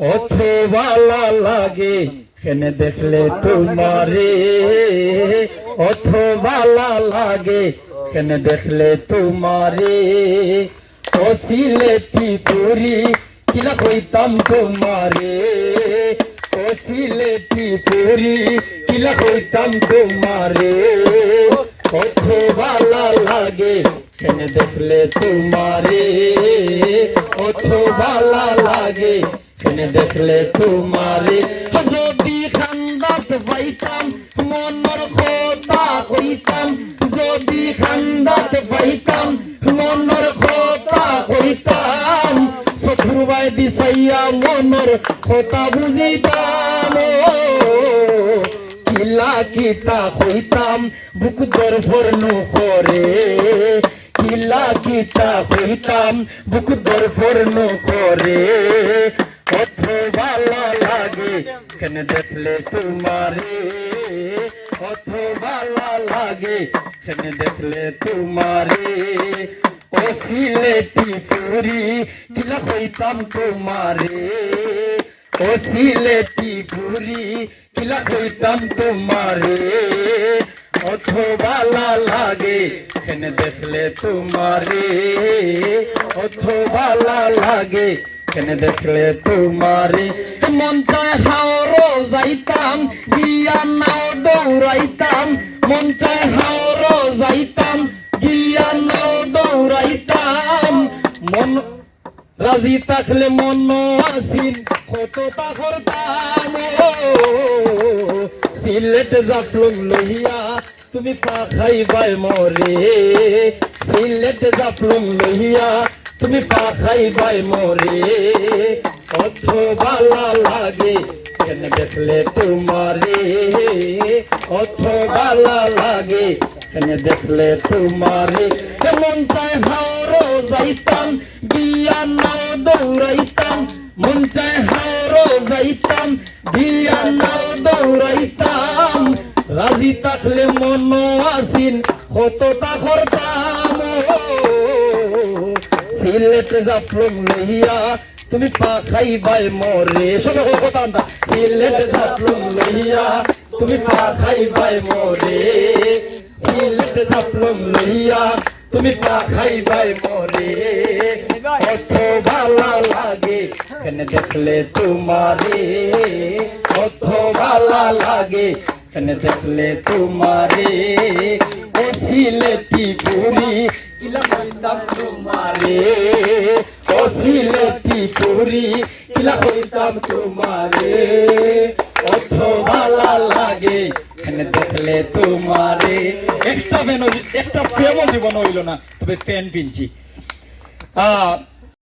অথবা লাগে কেনে দেখলে তোমারে, অথবা লাগে কেনে দেখলে তোমারে। ও সিলেটি পুরি কিলা কইতাম তোমারে, ও সিলেটি পুরি কিলা কইতাম তোমারে। অথবা লাগে কেনে দেখলে তোমারে, অথবা লাগে কেনে দেখলে তোমারে। যদি খান্দাত পাইতাম মনের কথা কইতাম, যদি খান্দাত পাইতাম মনের কথা কইতাম। চকুর বাই দিছাইয়া মনের কথা বুঝিতাম। কিলা কিতা কইতাম বুক দরফর নকরে, কিলা কিতা কইতাম বুক দরফর নকরে। অথবা লাগে কেনে দেখলে তোমারে, অথবা লাগে কেনে দেখলে তোমারে। ও সিলেটি পুরি কিলা কইতাম তোমারে, ও সিলেটি পুরি কিলা কইতাম তোমারে। অথবা লাগে কেনে দেখলে তোমারে, অথবা লাগে কেনে দেখলে তোমারে। মন চায় হাওড়ো যাইতাম গিয়া নাও দৌড়াইতাম, মন চায় হাওড়ো যাইতাম গিয়া নাও দৌড়াইতাম। মন রাজি থাকলে মন আসিন কতটা করতাম। সিলেট জাফলং লইয়া তুমি পা খাইবাই মরে, সিলেট জাফলং লইয়া তুমি পা খাইবাই মরে। অথবা লাগে কেনে দেখলে তোমারে, অথবা লাগে কেনে দেখলে তোমারে। মন চায় হাওড়ো যাইতাম গিয়া নাও দৌড়াইতাম, মন চায় হাওড়ো যাইতাম গিয়া নাও দৌড়াইতাম। রাজি থাকলে মন আসিন কতটা করতাম। সিলেট জাফলং লইয়া তুমি পা খাইবাই মরে। শোনো কথা, সিলেট জাফলং লইয়া তুমি পা খাইবাই মরে, সিলেট জাফলং লইয়া তুমি পা খাইবাই মরে। অথবা লাগে কেনে দেখলে তোমারে, অথবা লাগে কেনে দেখলে তোমারে। ও সিলেটি পুরি কিলা কইতাম তোমারে, ও সিলেটি পুরি কিলা কইতাম তোমারে। অথবা লাগে কেনে দেখলে তোমারে। একটা প্রেম জীবন হইল না, তবে ফ্যান পিনছি।